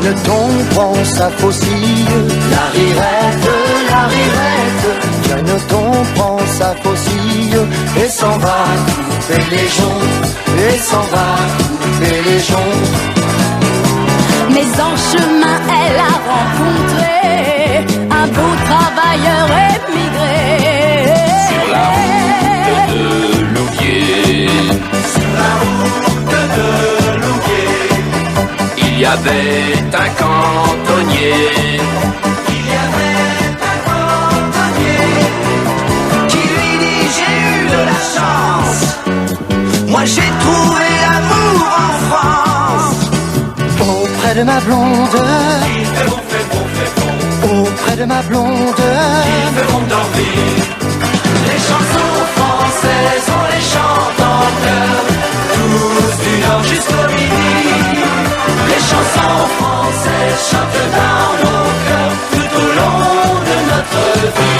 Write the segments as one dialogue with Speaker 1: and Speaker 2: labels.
Speaker 1: Jeune-t-on prend sa faucille, la rirette. Jeune-t-on prend sa faucille et s'en va couper les joncs, et s'en va couper les joncs.
Speaker 2: Mais en chemin, elle a rencontré un beau travailleur émigré.
Speaker 3: Sur la route de Louviers,
Speaker 1: Sur la route de Louviers,
Speaker 3: il y avait un cantonnier.
Speaker 1: il y avait un cantonnier qui lui dit j'ai eu de la chance, moi j'ai trouvé l'amour en France. Auprès de ma blonde,
Speaker 3: Il fait bon.
Speaker 1: auprès de ma blonde,
Speaker 3: Il fait bon dormir.
Speaker 1: les chansons françaises, on les chante en chœur, tous du nord jusqu'au midi. Les chansons françaises chantent dans nos cœurs tout au long de notre vie.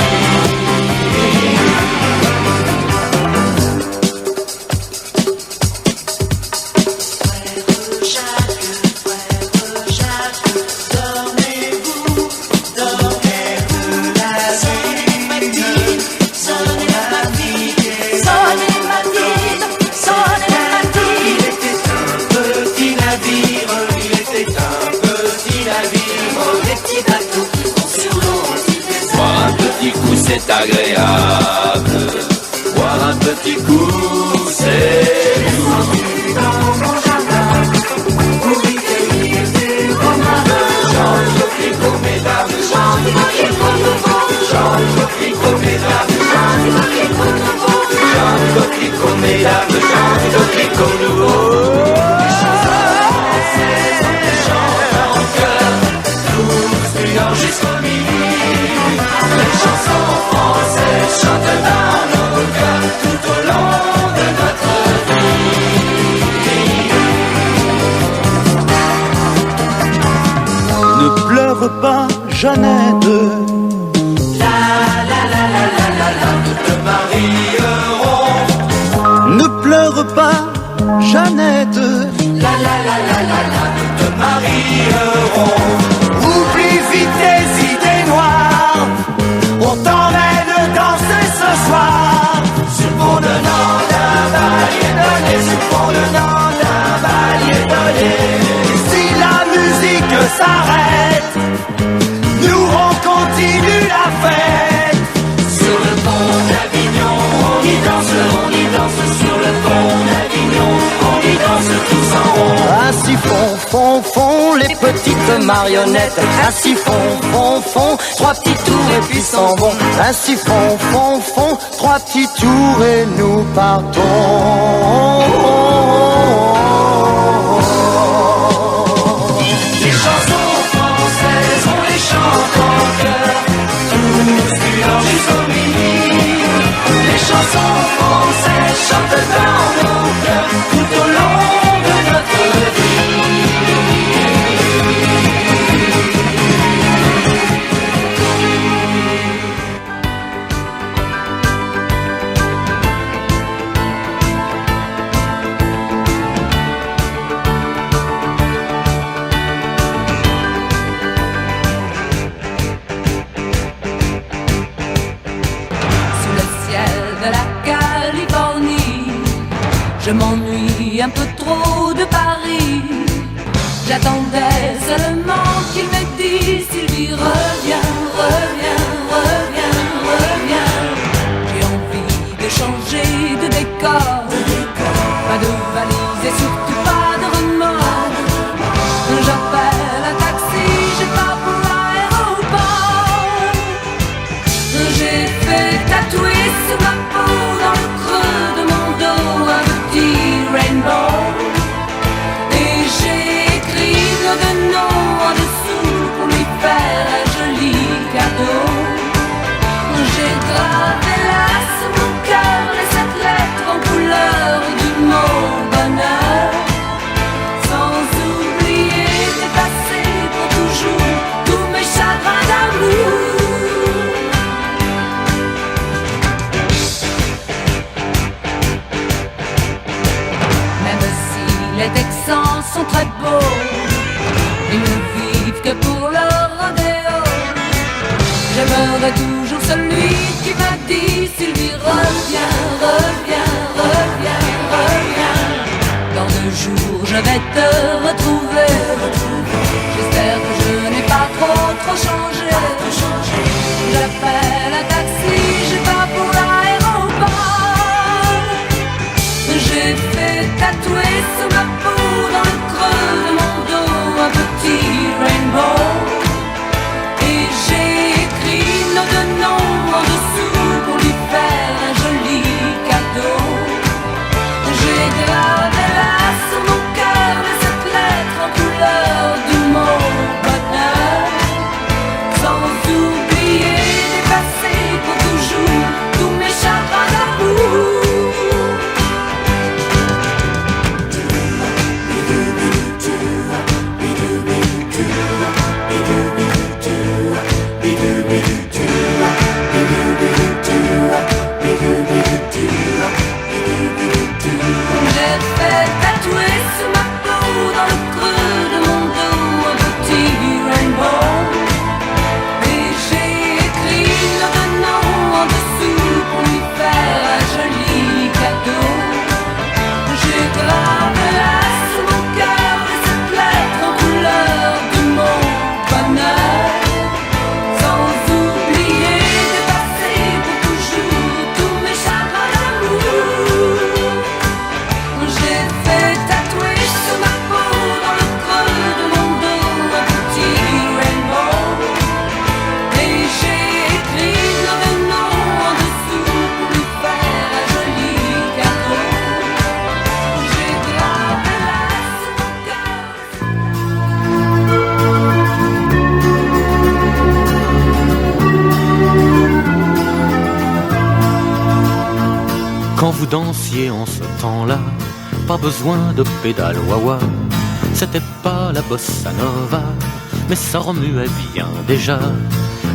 Speaker 3: C'est agréable, boire un petit coup, c'est doux.
Speaker 1: Dans mon jardin, pour y cueillir des romarins.
Speaker 3: Chante le fricot, mesdames,
Speaker 1: Chante le fricot nouveau,
Speaker 3: chante le fricot, mesdames,
Speaker 1: chante le fricot nouveau.
Speaker 3: chante le fricot, mesdames, chante le fricot nouveau.
Speaker 1: Les chansons françaises, on les chante en chœur, tous du nord jusqu'au midi. Les chansons françaises chantent dans nos cœurs tout au long de notre vie.
Speaker 4: Ne pleure pas, Jeannette.
Speaker 1: Nous te marierons.
Speaker 4: Ne pleure pas, Jeannette.
Speaker 1: Nous te marierons. Oublie vite tes idées noires. On t'emmène danser ce soir. Sur le pont de Nantes, un valier donné. Sur le pont de Nantes, un valier donné. Si la musique s'arrête, nous on continue la fête. Sur le pont d'Avignon, on y danse sur le pont d'Avignon, on y danse tous en rond. Ainsi font les petites marionnettes. Ainsi font, trois petits tours et puis s'en vont. Ainsi font, trois petits tours et nous partons. Les chansons françaises, on les chante en chœur, tous du nord jusqu'au midi. Les chansons françaises chantent dans nos cœurs tout au long de notre vie.
Speaker 2: Sous le ciel de la Californie, je m'ennuie un peu trop de Paris. J'attendais seulement qu'il me dise Sylvie, reviens. J'ai envie de changer de décor. Pas de valise et surtout pas de remords. J'appelle un taxi, j'ai pas pour l'aéroport. J'ai fait tatouer sur ma peau, dans le creux de mon dos, un petit rainbow. Et j'ai écrit de nom en dessous pour lui faire un joli cadeau. J'ai gravé là sur mon cœur les 7 lettres en couleur du mot bonheur. Sans oublier d'effacer pour toujours tous mes chagrins d'amour. Même si les Texans sont très beaux, une vie serai toujours celui qui m'a dit Sylvie, reviens, reviens, reviens, reviens. Dans 2 jours je vais te retrouver. J'espère que je n'ai pas trop changé. J'appelle un taxi, j'ai pas pour l'aéroport. J'ai fait tatouer sur ma peau, dans le creux de mon dos, un petit rainbow. Et j'ai écrit nos 2 noms en dessous pour lui faire un joli cadeau. J'ai gravé là sur mon cœur cette lettre en couleur du mot bonheur. Sans oublier d'effacer pour toujours tous mes chagrins d'amour. J'ai fait tatouer sur ma peau, dans le creux de mon dos, un petit rainbow. Et j'ai écrit nos 2 noms en dessous pour lui faire un joli cadeau. J'ai gravé là sur mon cœur cette lettre en couleur du mot bonheur. Sans oublier d'effacer pour toujours tous mes chagrins d'amour. J'ai fait tatouer sur ma peau, dans le creux de mon dos, un petit rainbow. Et j'ai écrit nos 2 noms en dessous pour lui faire un joli cadeau. J'ai gravé là sur mon cœur.
Speaker 5: Quand vous dansiez en ce temps-là, pas besoin de pédale wah-wah. C'était pas la bossa nova, mais ça remuait bien déjà.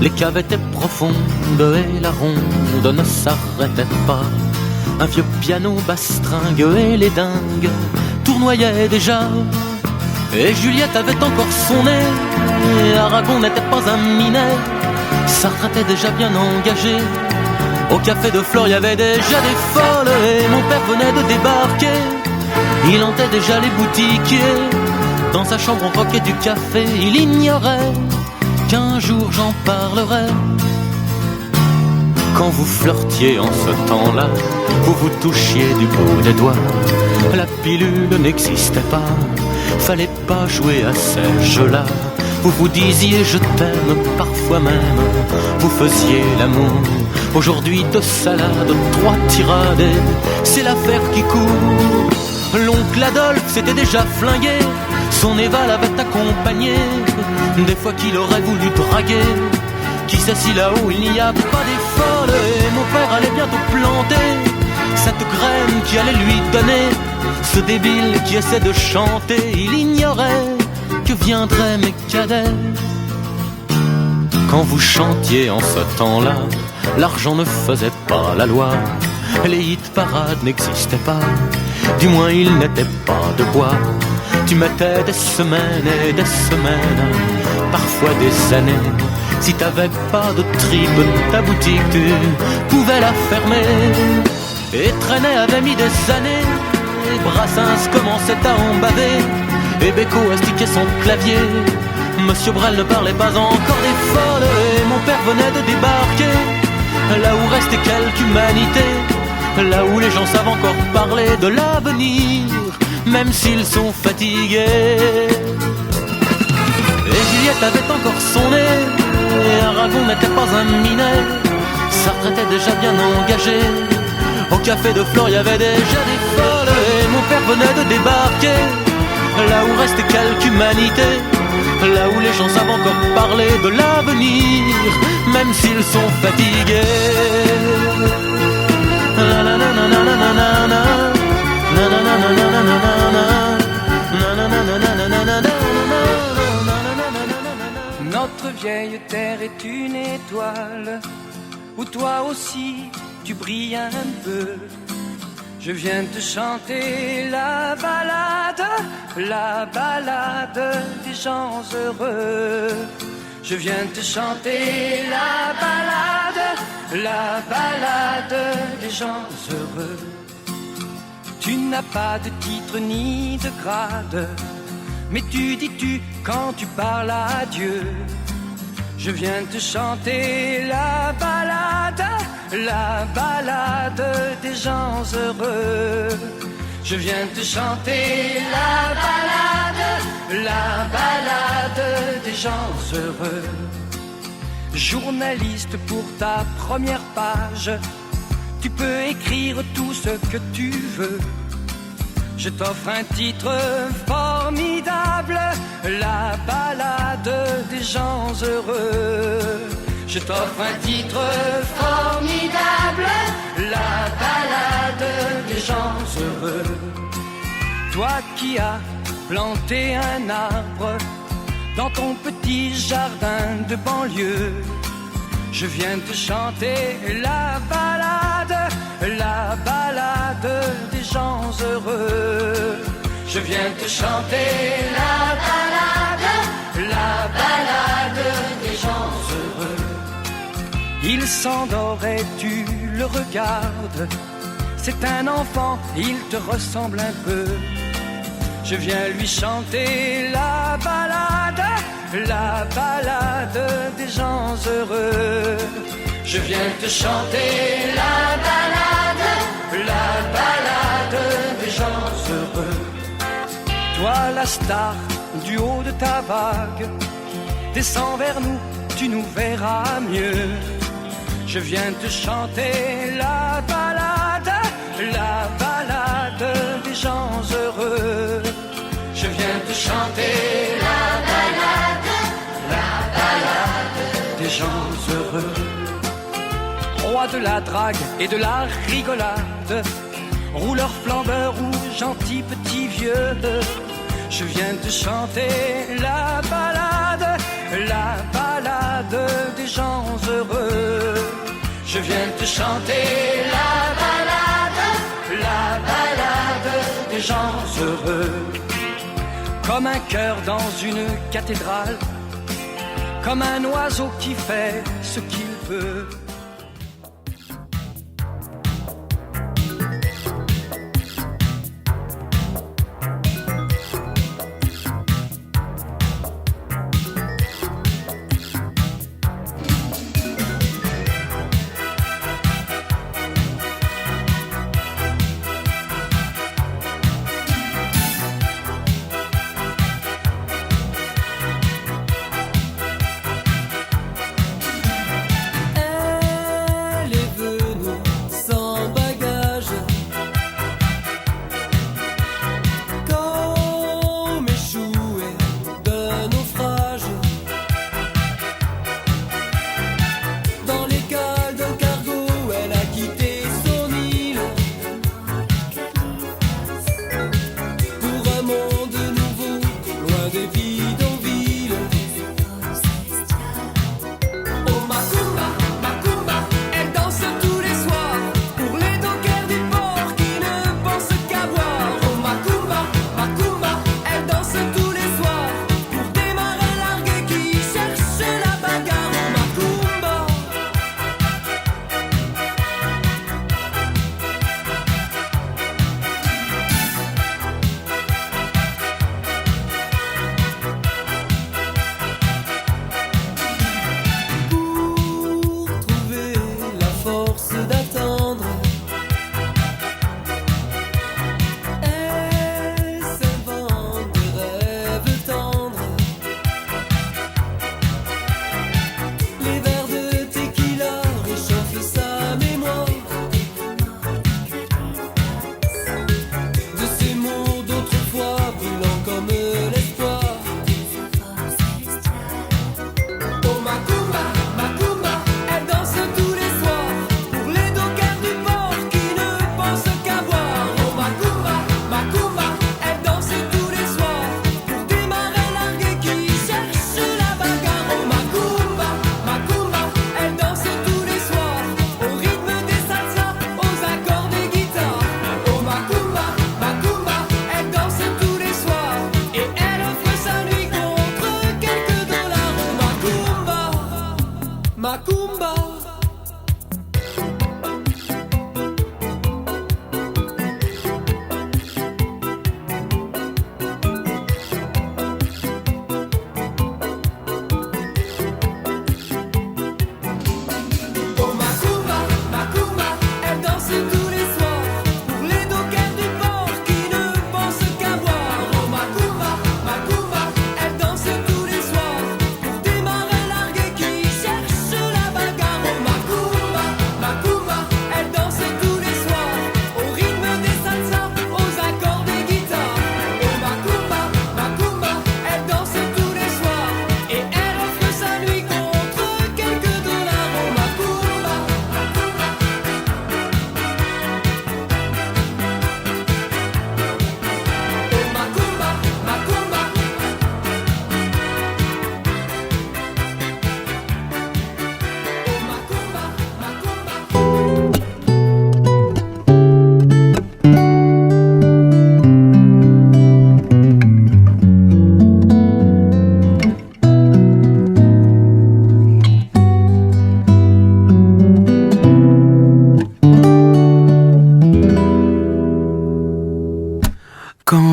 Speaker 5: Les caves étaient profondes et la ronde ne s'arrêtait pas. Un vieux piano bastringue et les dingues tournoyaient déjà. Et Juliette avait encore son nez, et Aragon n'était pas un minet. Sartre était déjà bien engagé. Au café de Flore, il y avait déjà des folles et mon père venait de débarquer. Il hantait déjà les boutiquiers. Dans sa chambre on croquait du café. Il ignorait qu'un jour j'en parlerai. Quand vous flirtiez en ce temps-là, vous vous touchiez du bout des doigts. La pilule n'existait pas, fallait pas jouer à ces jeux-là. Vous vous disiez je t'aime, parfois même vous faisiez l'amour. Aujourd'hui 2 salades, 3 tirades, c'est l'affaire qui court. L'oncle Adolphe s'était déjà flingué, son Eva l'avait accompagné. Des fois qu'il aurait voulu draguer, qui sait si là-haut il n'y a pas des folles. Et mon père allait bientôt planter cette graine qui allait lui donner ce débile qui essaie de chanter. Il ignorait que viendraient mes cadets. Quand vous chantiez en ce temps-là, l'argent ne faisait pas la loi. Les hit-parades n'existaient pas, du moins ils n'étaient pas de bois. Tu mettais des semaines et des semaines, parfois des années. Si t'avais pas de tripe, ta boutique tu pouvais la fermer. Et Trenet avait mis des années, et Brassens commençait à en baver. Et Beko astiquait son clavier. Monsieur Brel ne parlait pas encore des folles. Et mon père venait de débarquer, là où restait quelque humanité, là où les gens savent encore parler de l'avenir, même s'ils sont fatigués. Et Juliette avait encore son nez, et Aragon n'était pas un minet. Sartre était déjà bien engagé. Au café de Flore, il y avait déjà des folles. Et mon père venait de débarquer, là où restait quelque humanité, là où les gens savent encore parler de l'avenir, même s'ils sont fatigués.
Speaker 6: Notre vieille terre est une étoile où toi aussi tu brilles un peu. Je viens te chanter la balade des gens heureux. Je viens te chanter la balade des gens heureux. Tu n'as pas de titre ni de grade, mais tu dis tu quand tu parles à Dieu. Je viens te chanter la balade des gens heureux. Je viens te chanter la balade des gens heureux. Journaliste, pour ta première page, tu peux écrire tout ce que tu veux. Je t'offre un titre formidable, la balade des gens heureux. Je t'offre un titre formidable, la balade des gens heureux. Toi qui as planté un arbre dans ton petit jardin de banlieue, je viens te chanter la balade des gens heureux. Je viens te chanter la balade des gens heureux. Il s'endort et tu le regardes, c'est un enfant, il te ressemble un peu. Je viens lui chanter la balade des gens heureux. Je viens te chanter la balade des gens heureux. Toi la star du haut de ta vague, descends vers nous, tu nous verras mieux. Je viens te chanter la balade des gens heureux. Je viens te chanter la balade des gens heureux. Roi de la drague et de la rigolade, rouleur flambeur ou gentil petit vieux, je viens te chanter la balade des gens heureux. Je viens te chanter la balade des gens heureux. Comme un cœur dans une cathédrale, comme un oiseau qui fait ce qu'il veut.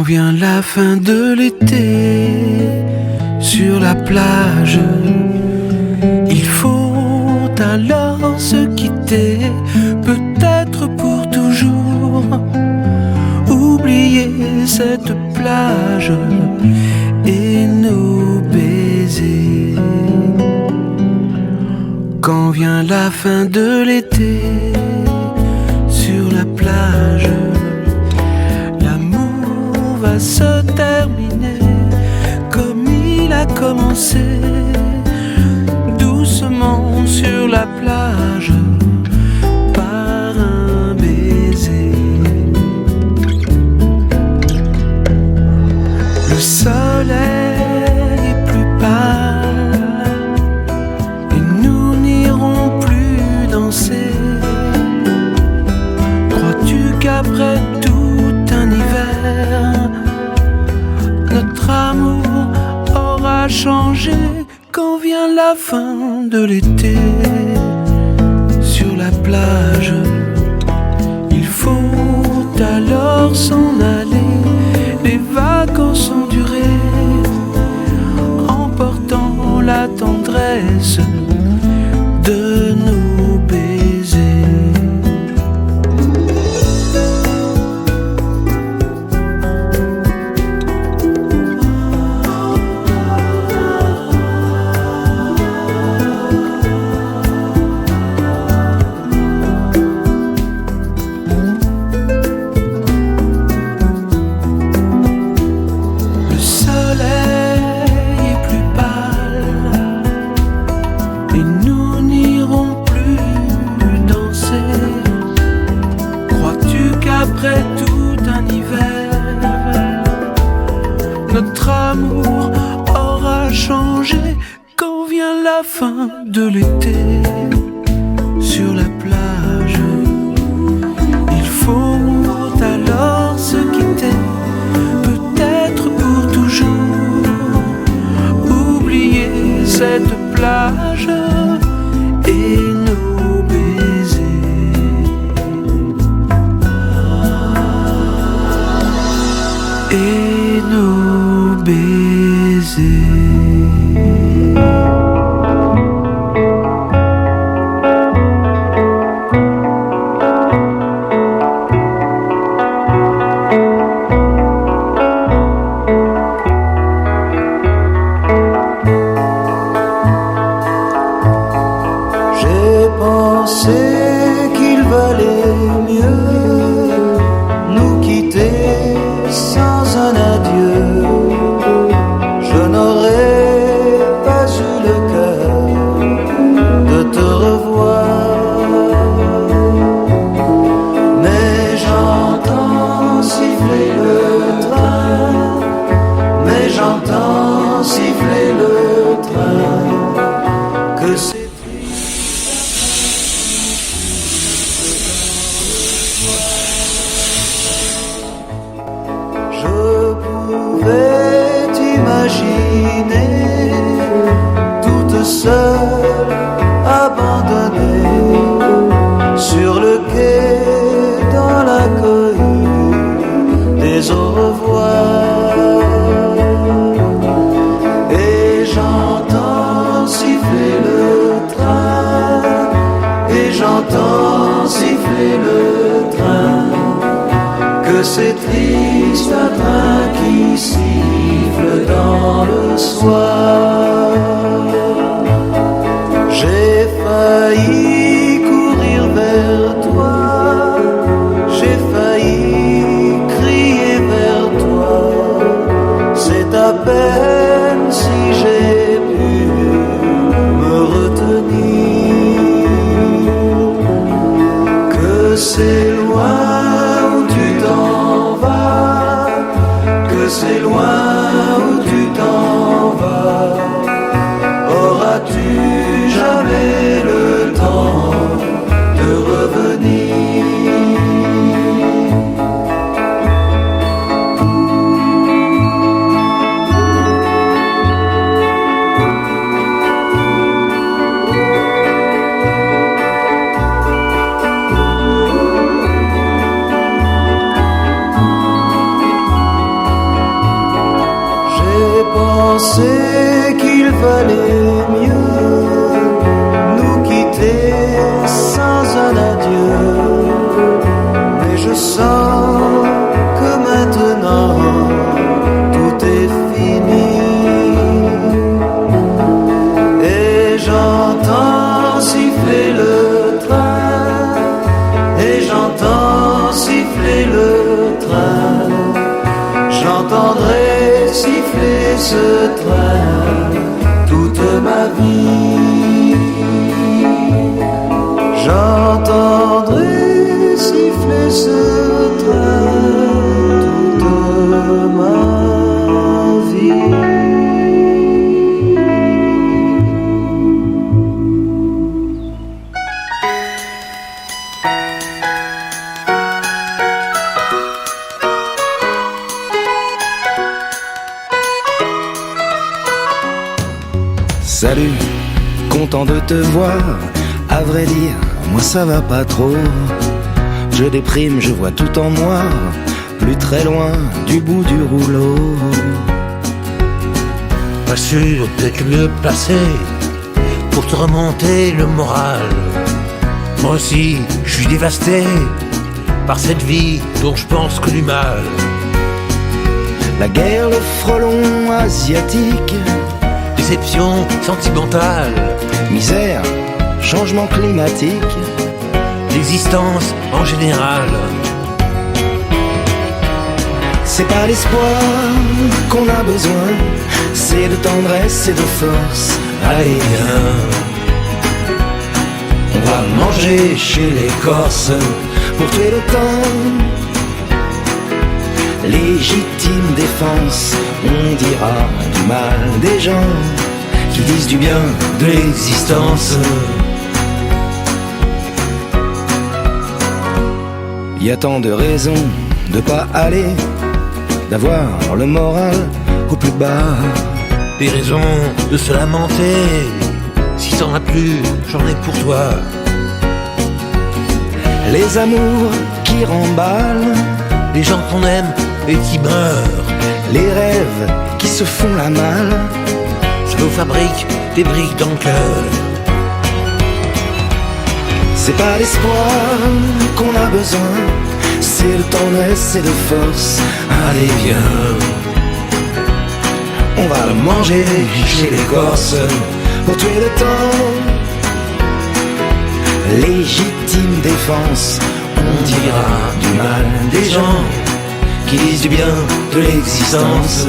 Speaker 7: Quand vient la fin de l'été, sur la plage, il faut alors se quitter, peut-être pour toujours. Oublier cette plage et nos baisers. Quand vient la fin de l'été, sur la plage, l'amour va se terminer comme il a commencé, doucement sur la plage, par un baiser. Le soleil est plus pâle et nous n'irons plus danser. Crois-tu qu'après tout un hiver, notre amour aura changé? Quand vient la fin de l'été, sur la plage, il faut alors s'en aller. Les vacances ont duré, emportant la tendresse de nos baisers. Après tout un hiver, notre amour aura changé. Quand vient la fin de l'été, sur la plage, il faut alors se quitter, peut-être pour toujours. Oublier cette plage et nos baisers. Et nos baisers.
Speaker 4: J'ai pensé qu'il valait mieux nous quitter sans un adieu. Je n'aurais pas eu le cœur de te revoir, mais j'entends siffler le train, mais j'entends siffler le train, que c'est t'imaginer toute seule, abandonnée sur le quai dans la cohue des au revoir. Et j'entends siffler le train, et j'entends siffler le train, que c'est triste un train qui siffle dans le soir. J'ai failli courir vers toi, j'ai failli crier vers toi. C'est à peine si j'ai pu me retenir, que c'est loin où tu t'en vas, que c'est loin où tu t'en vas. Auras-tu jamais le temps de revenir? pensé qu'il valait mieux nous quitter sans un adieu. Mais je sens que maintenant tout est fini. Et j'entends siffler le train, et j'entends siffler le train. J'entendrai siffler ce train toute ma vie. J'entendrai siffler ce train toute ma vie.
Speaker 8: Salut, content de te voir. À vrai dire, moi ça va pas trop. Je déprime, je vois tout en noir, plus très loin du bout du rouleau.
Speaker 9: Pas sûr d'être mieux placé pour te remonter le moral. Moi aussi, je suis dévasté par cette vie dont je pense que du mal.
Speaker 8: La guerre, le frelon asiatique,
Speaker 9: déception sentimentale,
Speaker 8: misère, changement climatique,
Speaker 9: l'existence en général.
Speaker 8: C'est pas l'espoir qu'on a besoin, c'est de tendresse et de force.
Speaker 9: Allez viens,
Speaker 8: on va manger chez les Corses pour tuer le temps. Légitime défense, on dira du mal des gens qui disent du bien de l'existence. Y a tant de raisons de pas aller, d'avoir le moral au plus bas.
Speaker 9: Des raisons de se lamenter, si t'en as plus, j'en ai pour toi.
Speaker 8: Les amours qui remballent,
Speaker 9: les gens qu'on aime et qui meurent,
Speaker 8: les rêves qui se font la malle,
Speaker 9: ça nous fabrique des briques dans le cœur.
Speaker 8: C'est pas l'espoir qu'on a besoin, c'est de tendresse et de force. Allez viens, on va le manger chez les Corses pour tuer le temps. Légitime défense, on dira du mal des gens qui disent du bien de l'existence.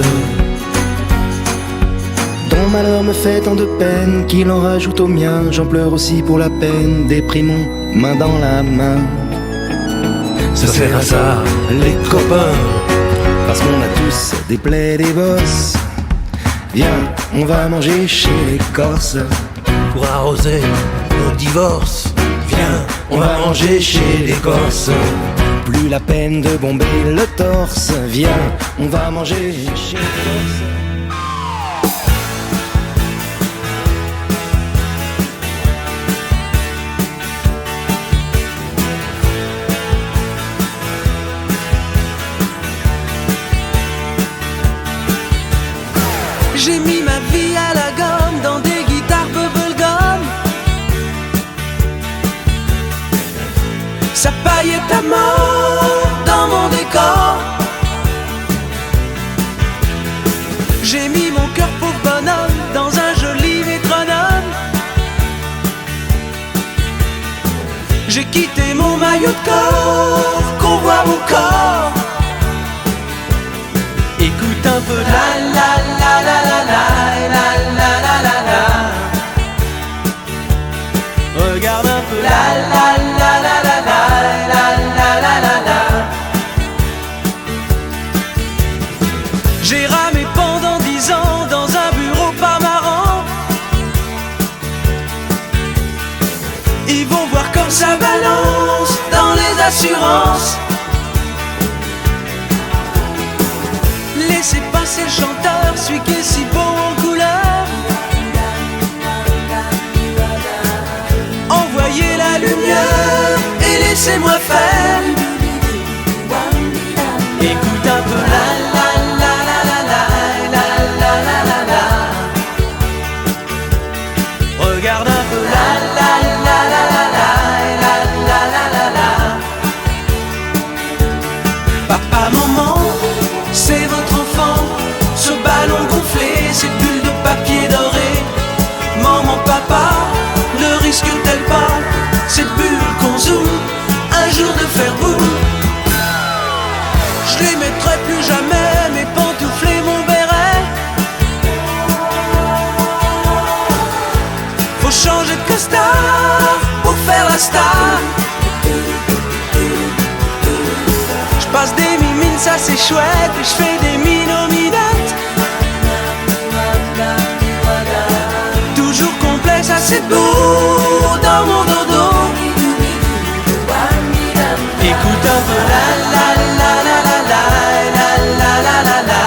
Speaker 8: Ton malheur me fait tant de peine qu'il en rajoute au mien. J'en pleure aussi pour la peine, déprimons main dans la main.
Speaker 9: Ça sert à ça, les copains,
Speaker 8: parce qu'on a tous des plaies, des bosses. Viens, on va manger chez les Corses
Speaker 9: pour arroser nos divorces.
Speaker 8: Viens, on va manger chez les Corses. Plus la peine de bomber le torse. Viens, on va manger chez les Corses.
Speaker 2: J'ai mis ma vie à la gomme dans des guitares bubblegum. Sa paillette à mort dans mon décor. J'ai mis mon cœur pauvre bonhomme dans un joli métronome. J'ai quitté mon maillot de corps, qu'on voit mon corps. Écoute un peu la la la la la la la la la la la. Regarde un peu la la la la la la la la la la la. J'ai ramé pendant 10 ans dans un bureau pas marrant. Ils vont voir comme ça balance dans les assurances. Laissez passer le chanteur, celui qui est si beau en couleur. Envoyez la lumière et laissez-moi faire. Écoute un peu la la la la la la la la la la la.
Speaker 7: star. Je passe des mimines, ça c'est chouette, et je fais des minominettes. Toujours complet, ça c'est beau dans mon dodo. Écoute un peu la la la la la la la la la la la.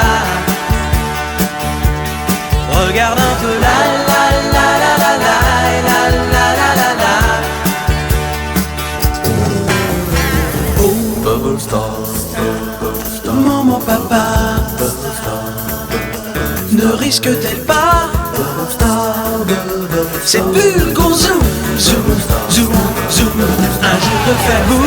Speaker 7: Regarde un peu la la la la la la la la la la la. Oh, Bubble Star, maman, papa, ne risque-t-elle pas? C'est pur gros zoom, zoom, zoom, zoom. Un jour de faire boum.